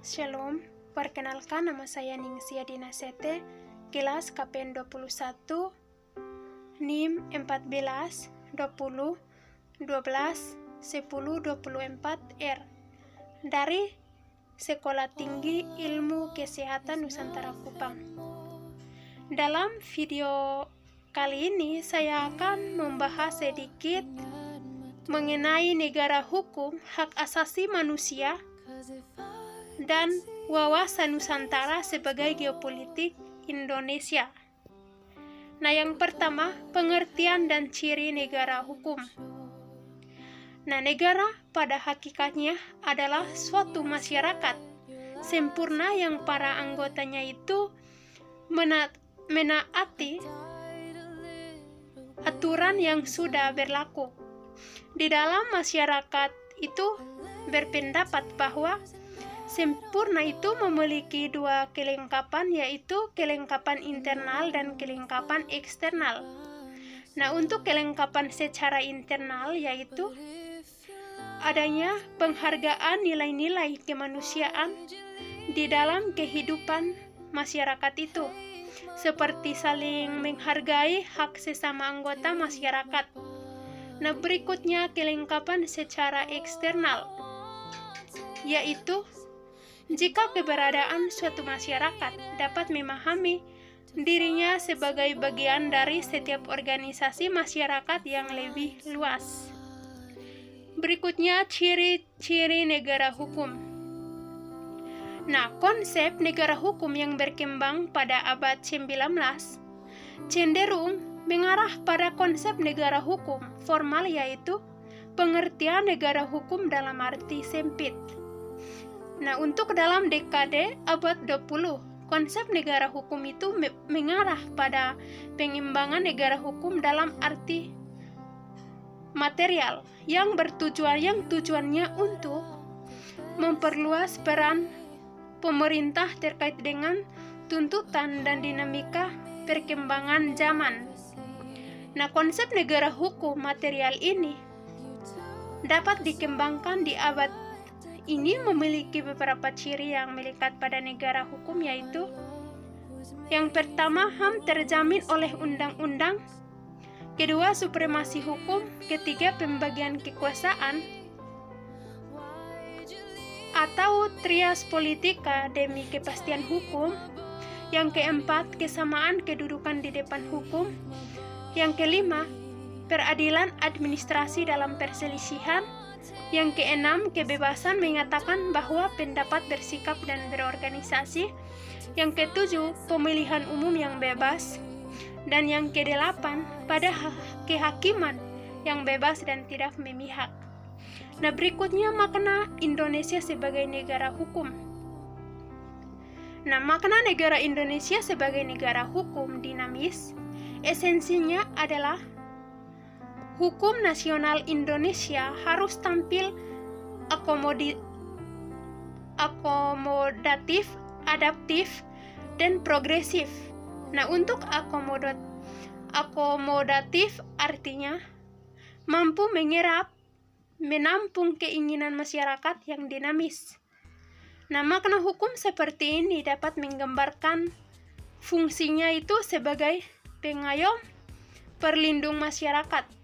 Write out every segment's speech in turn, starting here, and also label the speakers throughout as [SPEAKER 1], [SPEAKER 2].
[SPEAKER 1] Shalom, perkenalkan nama saya Ningsia Dinasete, kelas KPN 21, NIM 14 20 12 10 24R dari Sekolah Tinggi Ilmu Kesehatan Nusantara Kupang. Dalam video kali ini saya akan membahas sedikit mengenai negara hukum, hak asasi manusia, dan wawasan Nusantara sebagai geopolitik Indonesia. Nah, yang pertama, pengertian dan ciri negara hukum. Nah, negara pada hakikatnya adalah suatu masyarakat sempurna yang para anggotanya itu menaati aturan yang sudah berlaku. Di dalam masyarakat itu berpendapat bahwa sempurna itu memiliki dua kelengkapan, yaitu kelengkapan internal dan kelengkapan eksternal. Nah, untuk kelengkapan secara internal yaitu adanya penghargaan nilai-nilai kemanusiaan di dalam kehidupan masyarakat itu, seperti saling menghargai hak sesama anggota masyarakat. Nah, berikutnya kelengkapan secara eksternal, yaitu jika keberadaan suatu masyarakat dapat memahami dirinya sebagai bagian dari setiap organisasi masyarakat yang lebih luas. Berikutnya, ciri-ciri negara hukum. Nah, konsep negara hukum yang berkembang pada abad 19 cenderung mengarah pada konsep negara hukum formal, yaitu pengertian negara hukum dalam arti sempit. Nah, untuk dalam dekade abad 20, konsep negara hukum itu mengarah pada pengimbangan negara hukum dalam arti material yang tujuannya untuk memperluas peran pemerintah terkait dengan tuntutan dan dinamika perkembangan zaman. Nah, konsep negara hukum material ini dapat dikembangkan di abad ini memiliki beberapa ciri yang melekat pada negara hukum, yaitu yang pertama, HAM terjamin oleh undang-undang, kedua, supremasi hukum, ketiga, pembagian kekuasaan atau trias politika demi kepastian hukum, yang keempat, kesamaan kedudukan di depan hukum, yang kelima, peradilan administrasi dalam perselisihan, yang keenam, kebebasan mengatakan bahwa pendapat, bersikap, dan berorganisasi, yang ketujuh, pemilihan umum yang bebas, dan yang kedelapan, pada kehakiman yang bebas dan tidak memihak. Nah, berikutnya makna Indonesia sebagai negara hukum. Nah, makna negara Indonesia sebagai negara hukum dinamis, esensinya adalah hukum nasional Indonesia harus tampil akomodatif, adaptif, dan progresif. Nah, untuk akomodatif artinya mampu menampung keinginan masyarakat yang dinamis. Nah, makna hukum seperti ini dapat menggambarkan fungsinya itu sebagai pengayom, perlindung masyarakat.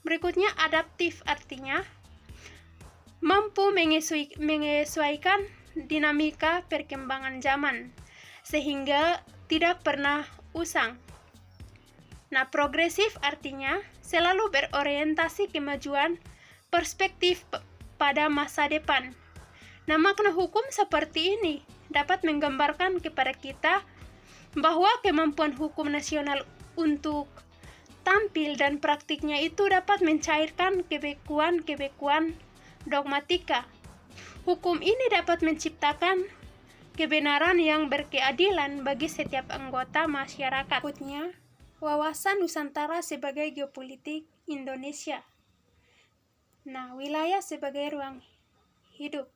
[SPEAKER 1] Berikutnya, adaptif artinya mampu menyesuaikan dinamika perkembangan zaman sehingga tidak pernah usang. Nah, progresif artinya selalu berorientasi kemajuan perspektif pada masa depan. Nah, makna hukum seperti ini dapat menggambarkan kepada kita bahwa kemampuan hukum nasional untuk tampil dan praktiknya itu dapat mencairkan kebekuan dogmatika. Hukum ini dapat menciptakan kebenaran yang berkeadilan bagi setiap anggota masyarakat. Berikutnya, wawasan Nusantara sebagai geopolitik Indonesia. Nah, wilayah sebagai ruang hidup.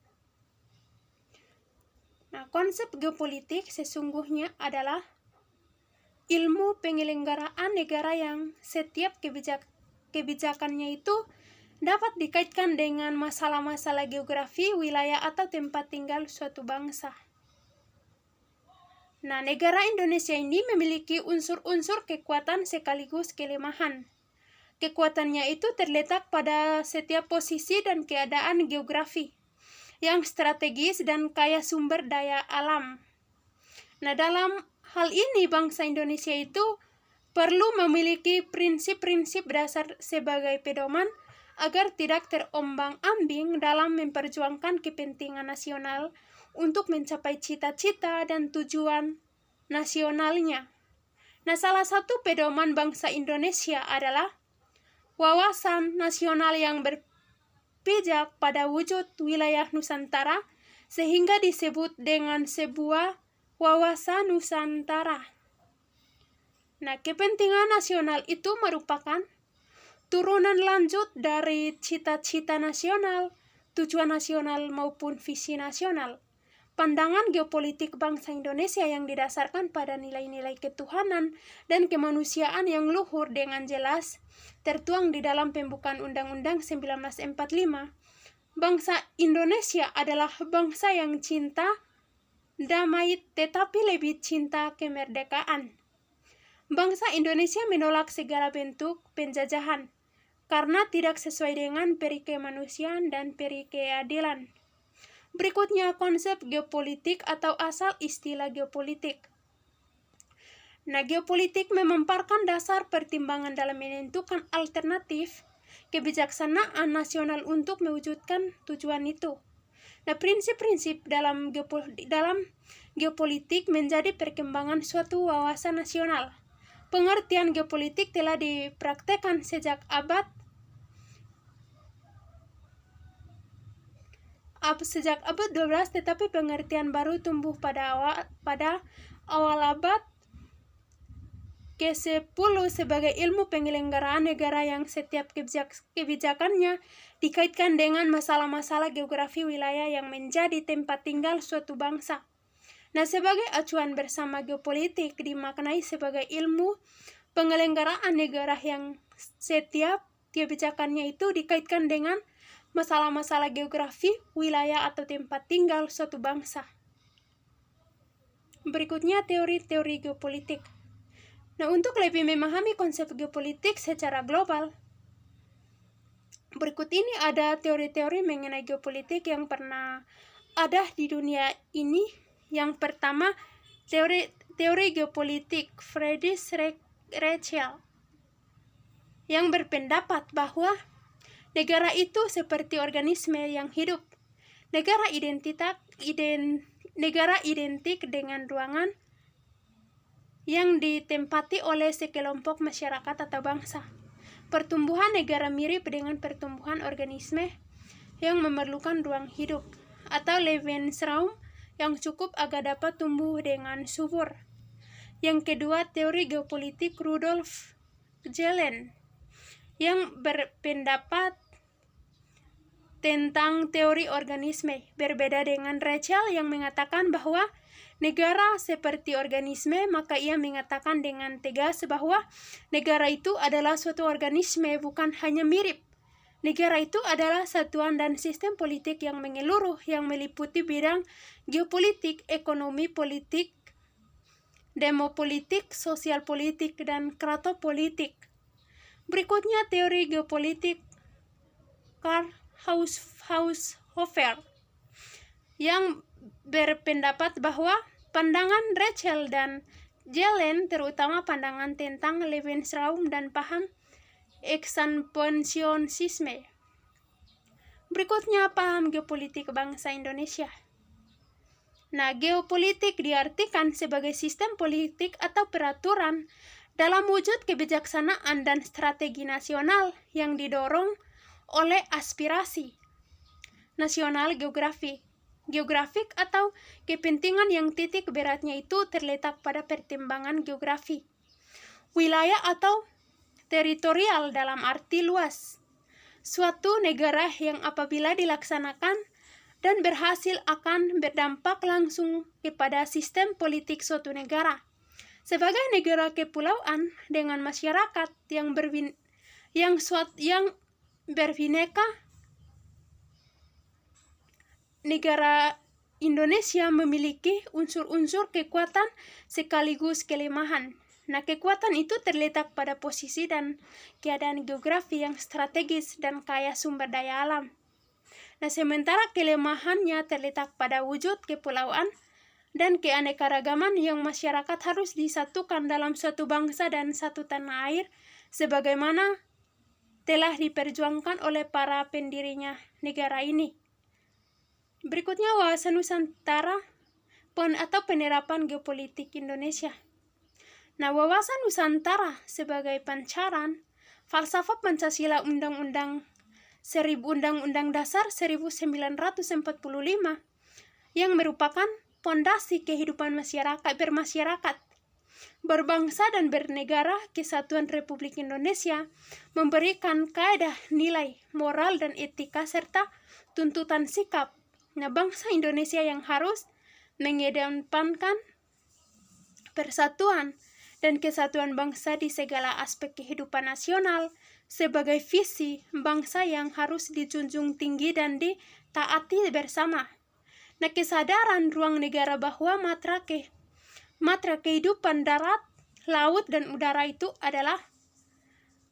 [SPEAKER 1] Nah, konsep geopolitik sesungguhnya adalah ilmu penyelenggaraan negara yang setiap kebijakannya itu dapat dikaitkan dengan masalah-masalah geografi, wilayah, atau tempat tinggal suatu bangsa. Nah, negara Indonesia ini memiliki unsur-unsur kekuatan sekaligus kelemahan. Kekuatannya itu terletak pada setiap posisi dan keadaan geografi yang strategis dan kaya sumber daya alam. Nah, dalam hal ini bangsa Indonesia itu perlu memiliki prinsip-prinsip dasar sebagai pedoman agar tidak terombang-ambing dalam memperjuangkan kepentingan nasional untuk mencapai cita-cita dan tujuan nasionalnya. Nah, salah satu pedoman bangsa Indonesia adalah wawasan nasional yang berpijak pada wujud wilayah Nusantara, sehingga disebut dengan sebuah wawasan Nusantara. Nah, kepentingan nasional itu merupakan turunan lanjut dari cita-cita nasional, tujuan nasional maupun visi nasional. Pandangan geopolitik bangsa Indonesia yang didasarkan pada nilai-nilai ketuhanan dan kemanusiaan yang luhur dengan jelas tertuang di dalam pembukaan Undang-Undang 1945. Bangsa Indonesia adalah bangsa yang cinta damai tetapi lebih cinta kemerdekaan. Bangsa Indonesia menolak segala bentuk penjajahan karena tidak sesuai dengan peri kemanusiaan dan peri keadilan. Berikutnya konsep geopolitik atau asal istilah geopolitik. Nah, geopolitik memamparkan dasar pertimbangan dalam menentukan alternatif kebijaksanaan nasional untuk mewujudkan tujuan itu. Nah, prinsip-prinsip dalam geopolitik menjadi perkembangan suatu wawasan nasional. Pengertian geopolitik telah dipraktekkan sejak abad 12, tetapi pengertian baru tumbuh pada awal abad ke-10 sebagai ilmu penyelenggaraan negara yang setiap kebijakannya dikaitkan dengan masalah-masalah geografi wilayah yang menjadi tempat tinggal suatu bangsa. Nah, sebagai acuan bersama geopolitik dimaknai sebagai ilmu penyelenggaraan negara yang setiap kebijakannya itu dikaitkan dengan masalah-masalah geografi, wilayah, atau tempat tinggal suatu bangsa. Berikutnya teori-teori geopolitik. Nah, untuk lebih memahami konsep geopolitik secara global, berikut ini ada teori-teori mengenai geopolitik yang pernah ada di dunia ini. Yang pertama, teori geopolitik Friedrich Rächel yang berpendapat bahwa negara itu seperti organisme yang hidup. Negara identik dengan ruangan yang ditempati oleh sekelompok masyarakat atau bangsa. Pertumbuhan negara mirip dengan pertumbuhan organisme yang memerlukan ruang hidup atau Lebensraum yang cukup agar dapat tumbuh dengan subur. Yang kedua, teori geopolitik Rudolf Gehlen yang berpendapat tentang teori organisme, berbeda dengan Rächel yang mengatakan bahwa negara seperti organisme, maka ia mengatakan dengan tegas bahwa negara itu adalah suatu organisme, bukan hanya mirip. Negara itu adalah satuan dan sistem politik yang menyeluruh, yang meliputi bidang geopolitik, ekonomi politik, demopolitik, sosial politik, dan kratopolitik. Berikutnya teori geopolitik Karl Haushofer yang berpendapat bahwa pandangan Rächel dan Gehlen, terutama pandangan tentang Lebensraum dan paham ekspansionisme. Berikutnya paham geopolitik bangsa Indonesia. Nah, geopolitik diartikan sebagai sistem politik atau peraturan dalam wujud kebijaksanaan dan strategi nasional yang didorong oleh aspirasi nasional geografik atau kepentingan yang titik beratnya itu terletak pada pertimbangan geografi, wilayah atau teritorial dalam arti luas. Suatu negara yang apabila dilaksanakan dan berhasil akan berdampak langsung kepada sistem politik suatu negara. Sebagai negara kepulauan dengan masyarakat yang berbineka, negara Indonesia memiliki unsur-unsur kekuatan sekaligus kelemahan. Nah, kekuatan itu terletak pada posisi dan keadaan geografi yang strategis dan kaya sumber daya alam. Nah, sementara kelemahannya terletak pada wujud kepulauan dan keanekaragaman yang masyarakat harus disatukan dalam suatu bangsa dan satu tanah air, sebagaimana telah diperjuangkan oleh para pendirinya negara ini. Berikutnya wawasan Nusantara atau penerapan geopolitik Indonesia. Nah, wawasan Nusantara sebagai pancaran falsafah Pancasila Undang-Undang Dasar 1945 yang merupakan pondasi kehidupan bermasyarakat, berbangsa dan bernegara. Kesatuan Republik Indonesia memberikan kaidah nilai moral dan etika serta tuntutan sikap. Nah, bangsa Indonesia yang harus mengedepankan persatuan dan kesatuan bangsa di segala aspek kehidupan nasional sebagai visi bangsa yang harus dijunjung tinggi dan ditaati bersama. Nah, kesadaran ruang negara bahwa matra kehidupan darat, laut, dan udara itu adalah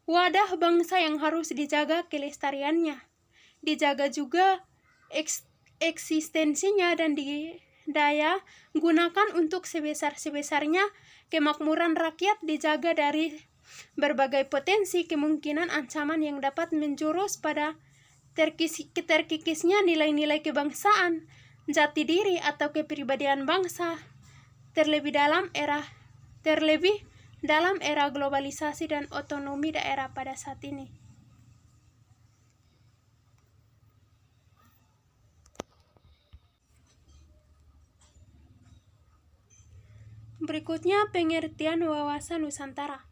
[SPEAKER 1] wadah bangsa yang harus dijaga kelestariannya, dijaga juga eksistensinya dan daya gunakan untuk sebesar-sebesarnya kemakmuran rakyat, dijaga dari berbagai potensi kemungkinan ancaman yang dapat menjurus pada terkikisnya nilai-nilai kebangsaan, jati diri atau kepribadian bangsa, terlebih dalam era globalisasi dan otonomi daerah pada saat ini. Berikutnya pengertian wawasan Nusantara.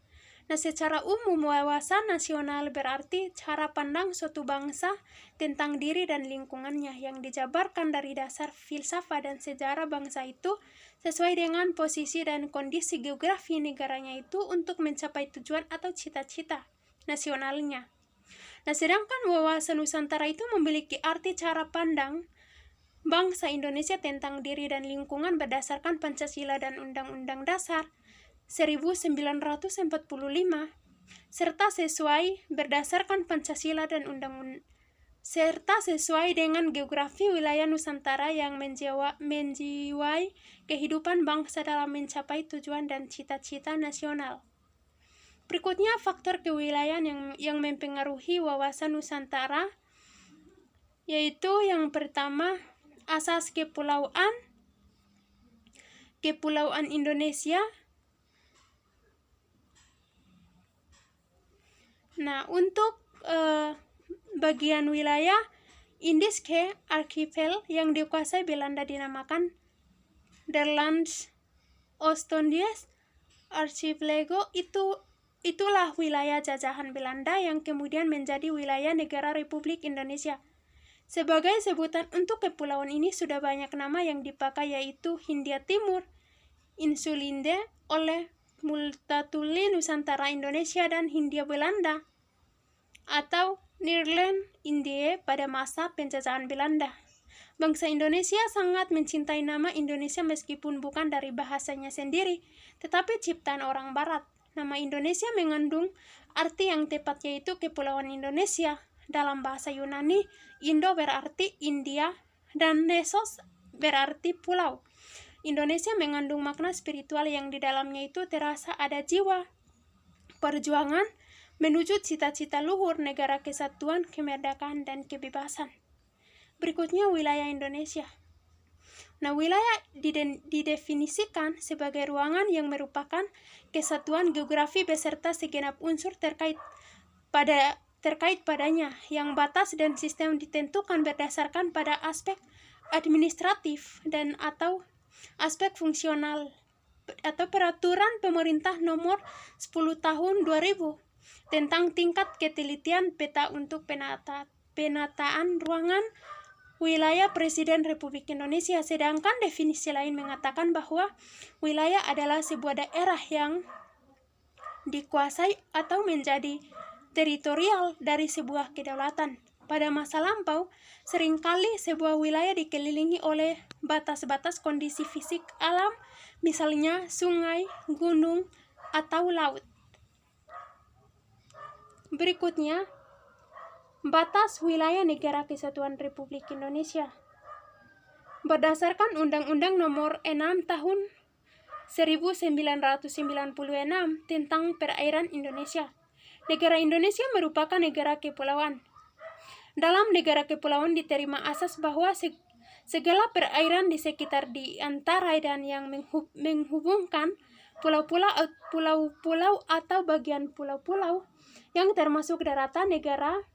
[SPEAKER 1] Nah, secara umum wawasan nasional berarti cara pandang suatu bangsa tentang diri dan lingkungannya yang dijabarkan dari dasar filsafat dan sejarah bangsa itu sesuai dengan posisi dan kondisi geografi negaranya itu untuk mencapai tujuan atau cita-cita nasionalnya. Nah, sedangkan wawasan Nusantara itu memiliki arti cara pandang bangsa Indonesia tentang diri dan lingkungan berdasarkan Pancasila dan Undang-Undang Dasar 1945 serta sesuai berdasarkan Pancasila dan serta sesuai dengan geografi wilayah Nusantara yang menjiwai kehidupan bangsa dalam mencapai tujuan dan cita-cita nasional. Berikutnya faktor kewilayahan yang mempengaruhi wawasan Nusantara, yaitu yang pertama asas kepulauan Indonesia. Nah, untuk bagian wilayah Indiske Archipel yang dikuasai Belanda dinamakan Nederlands Oostindische Archipelago. Itulah wilayah jajahan Belanda yang kemudian menjadi wilayah negara Republik Indonesia. Sebagai sebutan untuk kepulauan ini sudah banyak nama yang dipakai, yaitu Hindia Timur, Insulinde, oleh Multatuli Nusantara Indonesia, dan Hindia Belanda atau Nederland Indie pada masa penjajahan Belanda. Bangsa Indonesia sangat mencintai nama Indonesia meskipun bukan dari bahasanya sendiri, tetapi ciptaan orang Barat. Nama Indonesia mengandung arti yang tepat, yaitu Kepulauan Indonesia. Dalam bahasa Yunani, Indo berarti India dan Nesos berarti pulau. Indonesia mengandung makna spiritual yang di dalamnya itu terasa ada jiwa perjuangan menuju cita-cita luhur negara kesatuan, kemerdekaan, dan kebebasan. Berikutnya wilayah Indonesia. Nah, wilayah didefinisikan sebagai ruangan yang merupakan kesatuan geografi beserta segenap unsur terkait padanya, yang batas dan sistem ditentukan berdasarkan pada aspek administratif dan atau aspek fungsional atau peraturan pemerintah nomor 10 tahun 2000 tentang tingkat ketelitian peta untuk penataan ruangan wilayah Presiden Republik Indonesia. Sedangkan definisi lain mengatakan bahwa wilayah adalah sebuah daerah yang dikuasai atau menjadi teritorial dari sebuah kedaulatan. Pada masa lampau, seringkali sebuah wilayah dikelilingi oleh batas-batas kondisi fisik alam, misalnya sungai, gunung, atau laut. Berikutnya, batas wilayah Negara Kesatuan Republik Indonesia. Berdasarkan Undang-Undang Nomor 6 Tahun 1996 tentang Perairan Indonesia, negara Indonesia merupakan negara kepulauan. Dalam negara kepulauan diterima asas bahwa segala perairan di sekitar, di antara, dan yang menghubungkan pulau-pulau atau bagian pulau-pulau yang termasuk daratan negara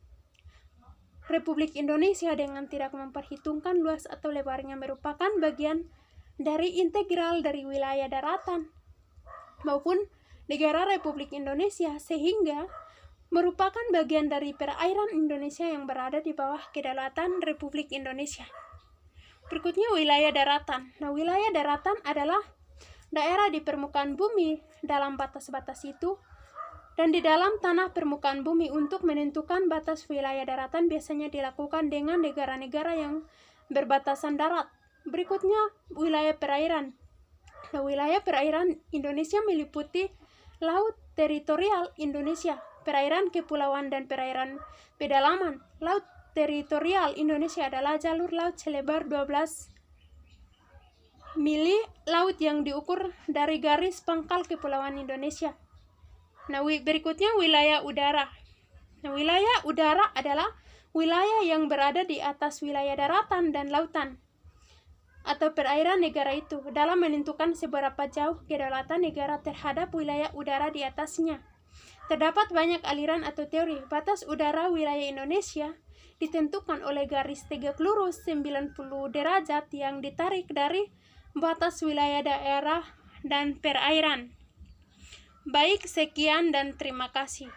[SPEAKER 1] Republik Indonesia dengan tidak memperhitungkan luas atau lebarnya merupakan bagian dari integral dari wilayah daratan maupun negara Republik Indonesia, sehingga merupakan bagian dari perairan Indonesia yang berada di bawah kedaulatan Republik Indonesia. Berikutnya, wilayah daratan. Nah, wilayah daratan adalah daerah di permukaan bumi dalam batas-batas itu dan di dalam tanah permukaan bumi. Untuk menentukan batas wilayah daratan biasanya dilakukan dengan negara-negara yang berbatasan darat. Berikutnya, wilayah perairan. Nah, wilayah perairan Indonesia meliputi laut teritorial Indonesia, perairan kepulauan, dan perairan pedalaman. Laut teritorial Indonesia adalah jalur laut selebar 12 mili laut yang diukur dari garis pangkal kepulauan Indonesia. Nah, berikutnya wilayah udara. Nah, wilayah udara adalah wilayah yang berada di atas wilayah daratan dan lautan atau perairan negara itu dalam menentukan seberapa jauh kedaulatan negara terhadap wilayah udara di atasnya. Terdapat banyak aliran atau teori. Batas udara wilayah Indonesia ditentukan oleh garis tegak lurus 90 derajat yang ditarik dari batas wilayah daerah dan perairan. Baik, sekian dan terima kasih.